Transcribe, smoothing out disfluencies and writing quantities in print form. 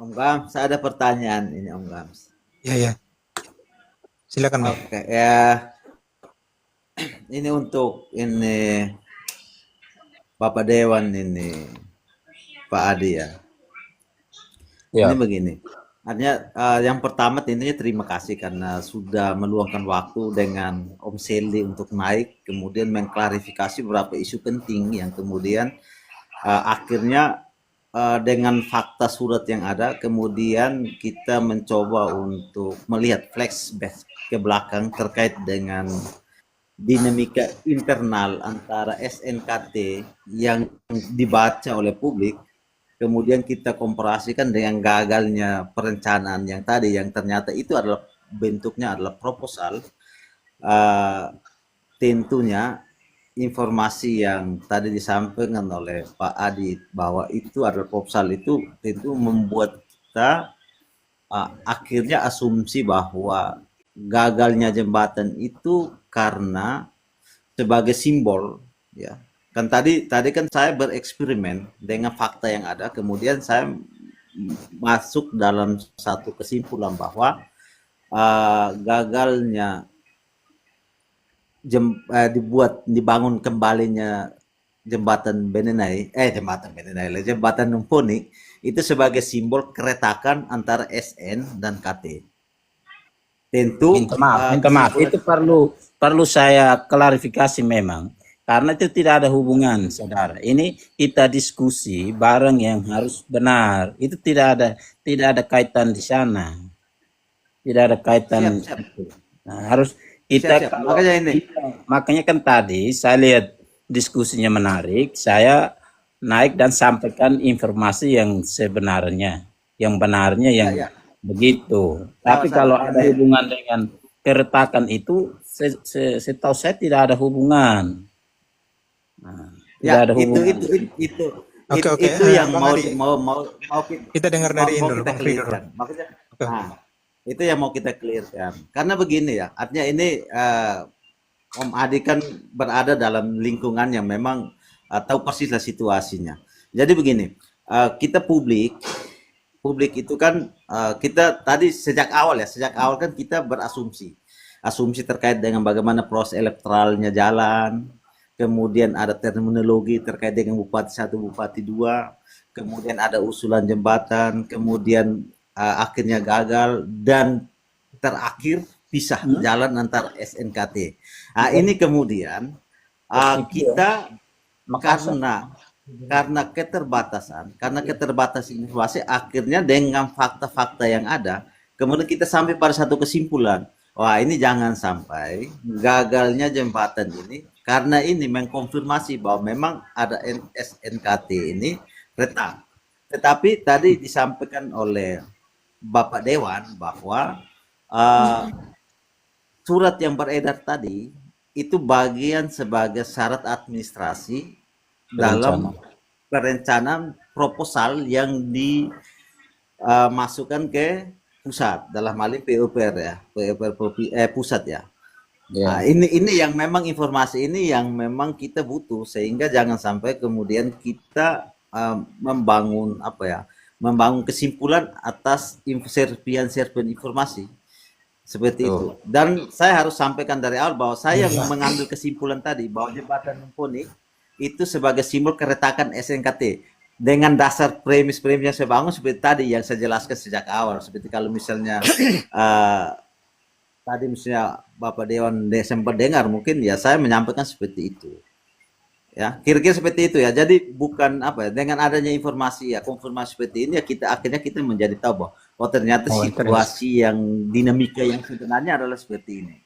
Om Gams, saya ada pertanyaan ini Om Gams. Ya, ya. Silakan, Bang. Oke, ya. Ini untuk ini Bapak Dewan ini, Pak Adi ya. Ini Ya, begini. Artinya yang pertama tentunya terima kasih karena sudah meluangkan waktu dengan Om Seldi untuk naik, kemudian mengklarifikasi beberapa isu penting yang kemudian akhirnya dengan fakta surat yang ada, kemudian kita mencoba untuk melihat flashback ke belakang terkait dengan dinamika internal antara SNKT yang dibaca oleh publik, kemudian kita komparasikan dengan gagalnya perencanaan yang tadi, yang ternyata itu adalah bentuknya adalah proposal. Tentunya informasi yang tadi disampaikan oleh Pak Adi bahwa itu adalah proposal itu tentu membuat kita akhirnya asumsi bahwa gagalnya jembatan itu karena sebagai simbol, ya kan tadi kan saya bereksperimen dengan fakta yang ada, kemudian saya masuk dalam satu kesimpulan bahwa gagalnya dibangun kembalinya jembatan jembatan Numponi itu sebagai simbol keretakan antara SN dan KT. Tentu minta maaf. Itu perlu saya klarifikasi memang, karena itu tidak ada hubungan, saudara. Ini kita diskusi bareng yang harus benar. Itu tidak ada kaitan di sana. Tidak ada kaitan. Siap. Nah, harus kita Siap. makanya kan tadi saya lihat diskusinya menarik, saya naik dan sampaikan informasi yang sebenarnya, yang benarnya yang begitu. Tapi kalau ada hubungan dengan keretakan itu, setahu saya tidak ada hubungan. Nah, tidak ada hubungan. Itu yang mau kita dengar dari Indul, Bang Fridor. Maksudnya, itu yang mau kita clearkan. Karena begini ya, artinya ini Om Adi kan berada dalam lingkungan yang memang tahu persis lah situasinya. Jadi begini, kita publik itu kan kita tadi sejak awal kan kita berasumsi terkait dengan bagaimana proses elektoralnya jalan, kemudian ada terminologi terkait dengan Bupati 1, Bupati 2, kemudian ada usulan jembatan, kemudian akhirnya gagal, dan terakhir pisah jalan antara SNKT. Ini kemudian kita karena keterbatasan informasi, akhirnya dengan fakta-fakta yang ada, kemudian kita sampai pada satu kesimpulan, wah ini jangan sampai gagalnya jembatan ini karena ini mengkonfirmasi bahwa memang ada SNKT ini retak. Tetapi tadi disampaikan oleh Bapak Dewan bahwa surat yang beredar tadi itu bagian sebagai syarat administrasi dalam perencanaan proposal yang dimasukkan ke pusat, dalam hal ini PUPR ya, pusat ya. Nah, ini yang memang informasi ini yang memang kita butuh, sehingga jangan sampai kemudian kita membangun kesimpulan atas serpian informasi seperti itu. Dan saya harus sampaikan dari awal bahwa saya mengambil kesimpulan tadi bahwa jembatan Mumpuni itu sebagai simbol keretakan SNKT dengan dasar premis yang saya bangun seperti tadi yang saya jelaskan sejak awal. Seperti kalau misalnya tadi misalnya Bapak Dewan sempat dengar, mungkin ya saya menyampaikan seperti itu. Ya, kira-kira seperti itu ya. Jadi bukan dengan adanya informasi konfirmasi seperti ini ya, akhirnya kita menjadi tahu bahwa ternyata situasi yang dinamika yang sebenarnya adalah seperti ini.